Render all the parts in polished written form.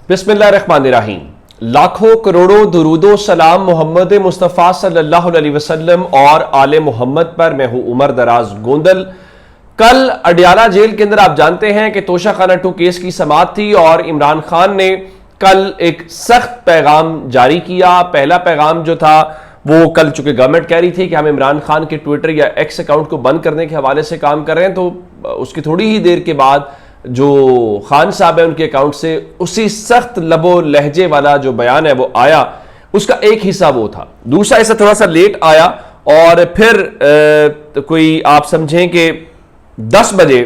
बिस्मिल्लाहिर्रहमानिर्रहीम। लाखों करोड़ों दुरूदो सलाम मोहम्मद मुस्तफ़ा सल्लल्लाहु अलैहि वसल्लम और आले मोहम्मद पर। मैं हूं उमर दराज गोंदल। कल अडियाला जेल के अंदर आप जानते हैं कि तोशाखाना 2 केस की समाअत थी और इमरान खान ने कल एक सख्त पैगाम जारी किया। पहला पैगाम जो था वो कल, चूंकि गवर्नमेंट कह रही थी कि हम इमरान खान के ट्विटर या एक्स अकाउंट को बंद करने के हवाले से काम कर रहे हैं, तो उसकी थोड़ी ही देर के बाद जो खान साहब है उनके अकाउंट से उसी सख्त लबो लहजे वाला जो बयान है वो आया। उसका एक हिस्सा वो था, दूसरा हिस्सा थोड़ा सा लेट आया और फिर तो कोई आप समझें कि 10 बजे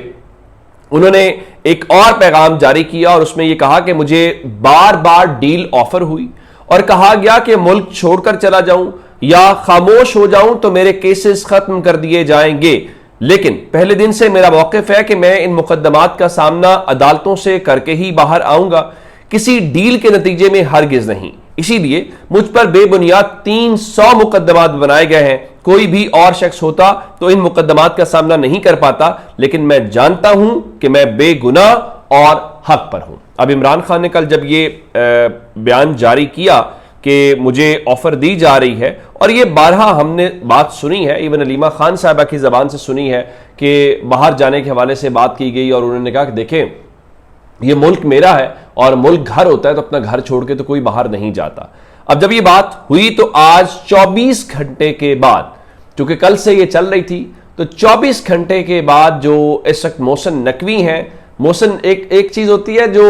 उन्होंने एक और पैगाम जारी किया और उसमें यह कहा कि मुझे बार बार डील ऑफर हुई और कहा गया कि मुल्क छोड़कर चला जाऊं या खामोश हो जाऊं तो मेरे केसेस खत्म कर दिए जाएंगे, लेकिन पहले दिन से मेरा मौक़िफ़ है कि मैं इन मुकद्दमात का सामना अदालतों से करके ही बाहर आऊंगा, किसी डील के नतीजे में हरगिज नहीं। इसीलिए मुझ पर बेबुनियाद 300 मुकद्दमात बनाए गए हैं। कोई भी और शख्स होता तो इन मुकद्दमात का सामना नहीं कर पाता, लेकिन मैं जानता हूं कि मैं बेगुनाह और हक पर हूं। अब इमरान खान ने कल जब ये बयान जारी किया कि मुझे ऑफर दी जा रही है, और ये बारहा हमने बात सुनी है, इवन अलीमा खान साहबा की जबान से सुनी है कि बाहर जाने के हवाले से बात की गई और उन्होंने कहा कि देखें ये मुल्क मेरा है और मुल्क घर होता है तो अपना घर छोड़ के तो कोई बाहर नहीं जाता। अब जब ये बात हुई तो आज 24 घंटे के बाद, क्योंकि कल से ये चल रही थी, तो 24 घंटे के बाद जो इस वक्त मोहसिन नकवी हैं, मोहसिन एक चीज होती है जो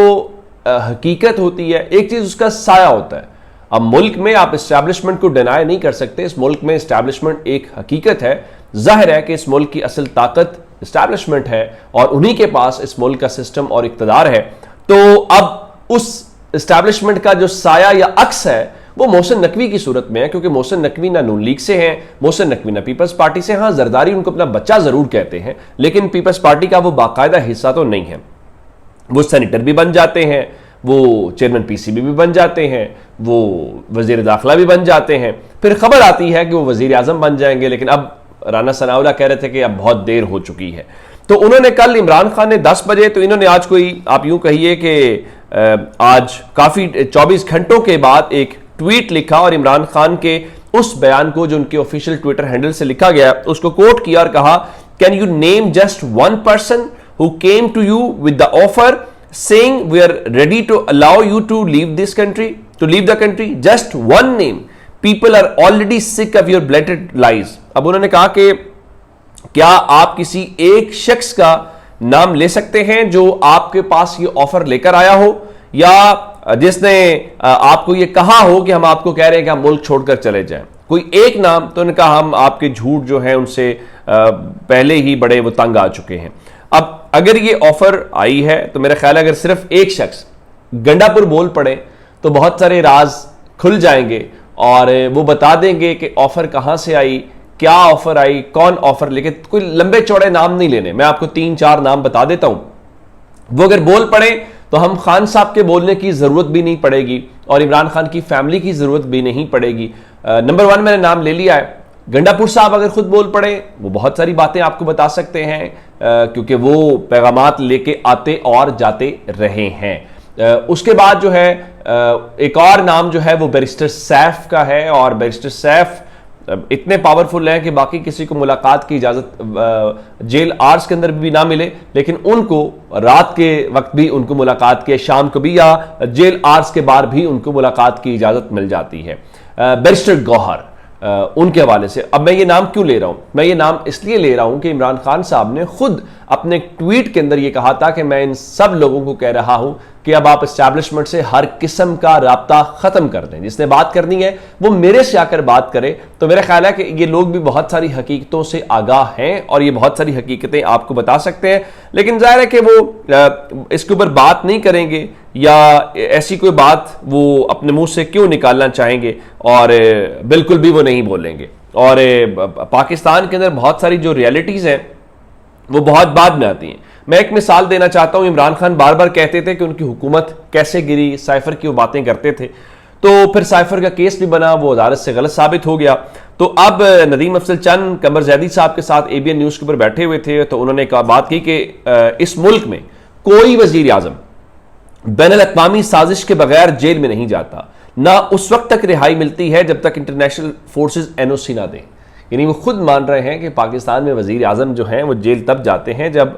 हकीकत होती है, एक चीज उसका साया होता है। अब मुल्क में आप इस्टेब्लिशमेंट को डिनाई नहीं कर सकते, इस मुल्क में इस्टेब्लिशमेंट एक हकीकत है। जाहिर है कि इस मुल्क की असल ताकत इस्टेब्लिशमेंट है और उन्हीं के पास इस मुल्क का सिस्टम और इक़्तिदार है। तो अब उस इस्टेब्लिशमेंट का जो साया या अक्स है वो मोहसिन नकवी की सूरत में है, क्योंकि मोहसिन नकवी ना नून लीग से हैं, मोहसिन नकवी ना पीपल्स पार्टी से। हाँ, जरदारी उनको अपना बच्चा जरूर कहते हैं, लेकिन पीपल्स पार्टी का वो बाकायदा हिस्सा तो नहीं है। वो सेनेटर भी बन जाते हैं, वो चेयरमैन पीसीबी भी बन जाते हैं, वो वजीर दाखिला भी बन जाते हैं, फिर खबर आती है कि वो वजीर आजम बन जाएंगे, लेकिन अब राना सनाउल्लाह कह रहे थे कि अब बहुत देर हो चुकी है। तो उन्होंने कल, इमरान खान ने 10 बजे, तो इन्होंने आज कोई आप यूं कहिए कि आज काफी 24 घंटों के बाद एक ट्वीट लिखा और इमरान खान के उस बयान को जो उनके ऑफिशियल ट्विटर हैंडल से लिखा गया उसको कोट किया और कहा, can you name just one person who came to you with the offer saying we are ready to allow you to leave this country, to leave the country, just one name. People are already sick of your blatant lies. अब उन्होंने कहा कि क्या आप किसी एक शख्स का नाम ले सकते हैं जो आपके पास ये ऑफर लेकर आया हो या जिसने आपको ये कहा हो कि हम आपको कह रहे हैं कि हम मुल्क छोड़कर चले जाएं, कोई एक नाम। तो उन्होंने कहा हम आपके झूठ जो है उनसे पहले ही बड़े वो तंग आ चुके हैं। अब अगर ये ऑफर आई है तो मेरा ख्याल है अगर सिर्फ एक शख्स गंडापुर बोल पड़े तो बहुत सारे राज खुल जाएंगे और वो बता देंगे कि ऑफर कहां से आई, क्या ऑफर आई, कौन ऑफर लेके। कोई लंबे चौड़े नाम नहीं लेने, मैं आपको 3-4 नाम बता देता हूं। वो अगर बोल पड़े तो हम खान साहब के बोलने की जरूरत भी नहीं पड़ेगी और इमरान खान की फैमिली की जरूरत भी नहीं पड़ेगी। नंबर 1 मैंने नाम ले लिया है, गंडापुर साहब अगर खुद बोल पड़े वो बहुत सारी बातें आपको बता सकते हैं, क्योंकि वो पैगामात लेके आते और जाते रहे हैं। उसके बाद जो है एक और नाम जो है वो बैरिस्टर सैफ का है, और बैरिस्टर सैफ इतने पावरफुल हैं कि बाकी किसी को मुलाकात की इजाजत जेल आर्स के अंदर भी ना मिले, लेकिन उनको रात के वक्त भी उनको मुलाकात के, शाम को भी या जेल आर्स के बाहर भी उनको मुलाकात की इजाजत मिल जाती है। बैरिस्टर गौहर उनके हवाले से। अब मैं ये नाम क्यों ले रहा हूं? मैं ये नाम इसलिए ले रहा हूं कि इमरान खान साहब ने खुद अपने ट्वीट के अंदर ये कहा था कि मैं इन सब लोगों को कह रहा हूं कि अब आप एस्टैब्लिशमेंट से हर किस्म का राब्ता खत्म कर दें, जिसने बात करनी है वो मेरे से आकर बात करे। तो मेरा ख्याल है कि ये लोग भी बहुत सारी हकीकतों से आगाह हैं और ये बहुत सारी हकीकतें आपको बता सकते हैं, लेकिन जाहिर है कि वो इसके ऊपर बात नहीं करेंगे या ऐसी कोई बात वो अपने मुंह से क्यों निकालना चाहेंगे और बिल्कुल भी वो नहीं बोलेंगे। और पाकिस्तान के अंदर बहुत सारी जो रियलिटीज हैं वो बहुत बाद में आती हैं। मैं एक मिसाल देना चाहता हूं। इमरान खान बार बार कहते थे कि उनकी हुकूमत कैसे गिरी, साइफर की वो बातें करते थे, तो फिर साइफर का केस भी बना, वो अदालत से गलत साबित हो गया। तो अब नदीम अफजल चंद कमर जैदी साहब के साथ ABN न्यूज के ऊपर बैठे हुए थे, तो उन्होंने बात की कि इस मुल्क में कोई वजीर आजम बैनुल अक़वामी साजिश के बगैर जेल में नहीं जाता, ना उस वक्त तक रिहाई मिलती है जब तक इंटरनेशनल फोर्सेस एनओसी ना दें। यानी वो खुद मान रहे हैं कि पाकिस्तान में वजीर आज़म जो हैं वो जेल तब जाते हैं जब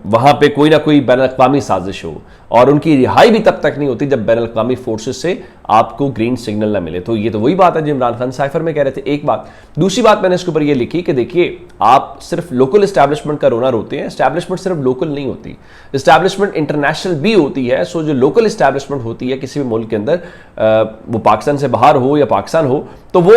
वहाँ पे कोई ना कोई बैनुल अक़वामी साजिश हो, और उनकी रिहाई भी तब तक नहीं होती जब बैनुल अक़वामी फोर्सेस से आपको ग्रीन सिग्नल ना मिले। तो ये तो वही बात है जो इमरान खान साइफर में कह रहे थे। एक बात। दूसरी बात मैंने इसके ऊपर ये लिखी कि देखिए, आप सिर्फ लोकल इस्टेब्लिशमेंट का रोना रोते हैं, इस्टेब्लिशमेंट सिर्फ लोकल नहीं होती, इस्टेब्लिशमेंट इंटरनेशनल भी होती है। सो जो लोकल इस्टेब्लिशमेंट होती है किसी भी मुल्क के अंदर, वो पाकिस्तान से बाहर हो या पाकिस्तान हो, तो वो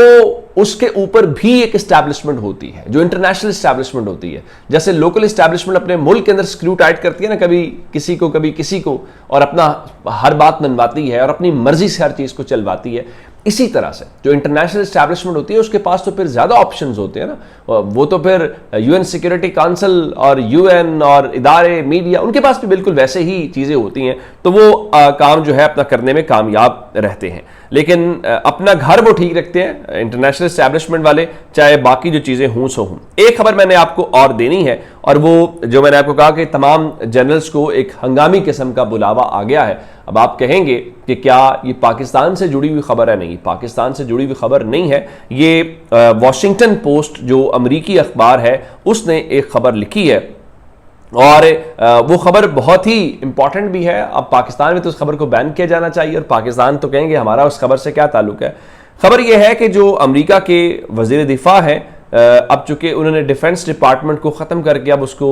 उसके ऊपर भी एक इस्टेब्लिशमेंट होती है जो इंटरनेशनल इस्टेब्लिशमेंट होती है। जैसे लोकल इस्टेब्लिशमेंट अपने मुल्क के अंदर स्क्रू टाइट करती है ना, कभी किसी को, और अपना हर बात मनवाती है और अपनी मर्जी से हर चीज को चलवाती है। इसी तरह से जो इंटरनेशनल एस्टैब्लिशमेंट होती है उसके पास तो फिर ज्यादा ऑप्शंस होते हैं ना, वो तो फिर यूएन सिक्योरिटी काउंसिल और यूएन और इदारे, मीडिया, उनके पास भी बिल्कुल वैसे ही चीजें होती हैं, तो वो काम जो है अपना करने में कामयाब रहते हैं। लेकिन अपना घर वो ठीक रखते हैं इंटरनेशनल एस्टैब्लिशमेंट वाले, चाहे बाकी जो चीजें हों सो हों। एक खबर मैंने आपको और देनी है, और वो जो मैंने आपको कहा कि तमाम जनरल्स को एक हंगामी किस्म का बुलावा आ गया है। अब आप कहेंगे कि क्या ये पाकिस्तान से जुड़ी हुई खबर है? नहीं, पाकिस्तान से जुड़ी हुई खबर नहीं है। ये वॉशिंगटन पोस्ट जो अमरीकी अखबार है उसने एक खबर लिखी है, और वो खबर बहुत ही इंपॉर्टेंट भी है। अब पाकिस्तान में तो उस खबर को बैन किया जाना चाहिए, और पाकिस्तान तो कहेंगे हमारा उस खबर से क्या ताल्लुक है। खबर यह है कि जो अमेरिका के वजीर दिफा हैं, अब चूंकि उन्होंने डिफेंस डिपार्टमेंट को ख़त्म करके अब उसको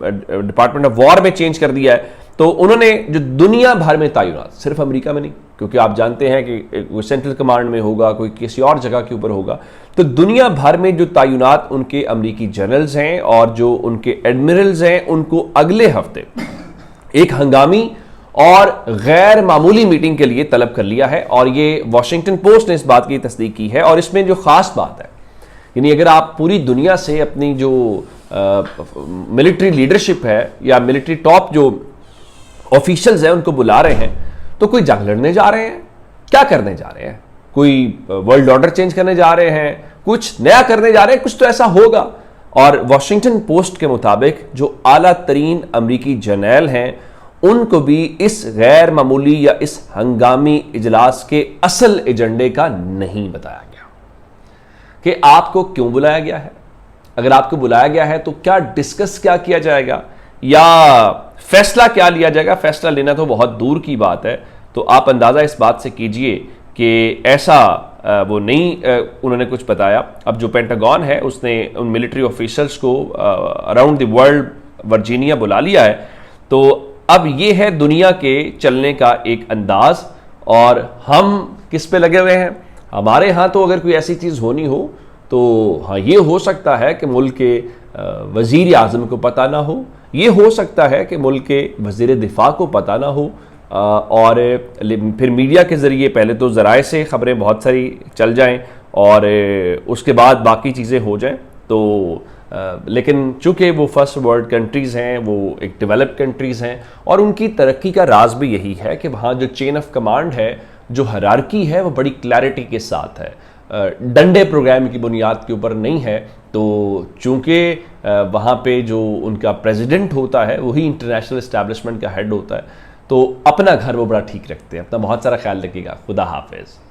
डिपार्टमेंट ऑफ वॉर में चेंज कर दिया है, तो उन्होंने जो दुनिया भर में तैनात, सिर्फ अमेरिका में नहीं, क्योंकि आप जानते हैं कि सेंट्रल कमांड में होगा, कोई किसी और जगह के ऊपर होगा, तो दुनिया भर में जो तैनात उनके अमेरिकी जनरल्स हैं और जो उनके एडमिरल्स हैं, उनको अगले हफ्ते एक हंगामी और गैर मामूली मीटिंग के लिए तलब कर लिया है। और ये वॉशिंगटन पोस्ट ने इस बात की तस्दीक की है। और इसमें जो खास बात है, यानी अगर आप पूरी दुनिया से अपनी जो मिलिट्री लीडरशिप है या मिलिट्री टॉप जो ऑफिशियल्स हैं उनको बुला रहे हैं, तो कोई जंग लड़ने जा रहे हैं, क्या करने जा रहे हैं? कोई वर्ल्ड ऑर्डर चेंज करने जा रहे हैं, कुछ नया करने जा रहे हैं, कुछ तो ऐसा होगा। और वॉशिंगटन पोस्ट के मुताबिक जो आला तरीन अमरीकी जर्नैल हैं उनको भी इस गैर मामूली या इस हंगामी इजलास के असल एजेंडे का नहीं बताया गया कि आपको क्यों बुलाया गया है। अगर आपको बुलाया गया है तो क्या डिस्कस क्या किया जाएगा या फैसला क्या लिया जाएगा। फैसला लेना तो बहुत दूर की बात है। तो आप अंदाजा इस बात से कीजिए कि ऐसा वो नहीं उन्होंने कुछ बताया। अब जो पेंटागन है उसने उन मिलिट्री ऑफिसर्स को अराउंड द वर्ल्ड वर्जीनिया बुला लिया है। तो अब ये है दुनिया के चलने का एक अंदाज, और हम किस पे लगे हुए हैं। हमारे यहाँ तो अगर कोई ऐसी चीज़ होनी हो तो हाँ, ये हो सकता है कि मुल्क के वज़ीर आज़म को पता ना हो, ये हो सकता है कि मुल्क के वज़ीर दिफा को पता ना हो, और फिर मीडिया के ज़रिए पहले तो ज़राए से ख़बरें बहुत सारी चल जाएं और उसके बाद बाकी चीज़ें हो जाएं। तो लेकिन चूँकि वो फर्स्ट वर्ल्ड कंट्रीज़ हैं, वो एक डेवलप्ड कंट्रीज़ हैं, और उनकी तरक्की का राज भी यही है कि वहाँ जो चेन ऑफ कमांड है, जो हायरार्की है, वो बड़ी क्लैरिटी के साथ है, डंडे प्रोग्राम की बुनियाद के ऊपर नहीं है। तो चूँकि वहाँ पे जो उनका प्रेसिडेंट होता है वही इंटरनेशनल एस्टैब्लिशमेंट का हेड होता है, तो अपना घर वो बड़ा ठीक रखते हैं। अपना बहुत सारा ख्याल रखिएगा। खुदा हाफिज़।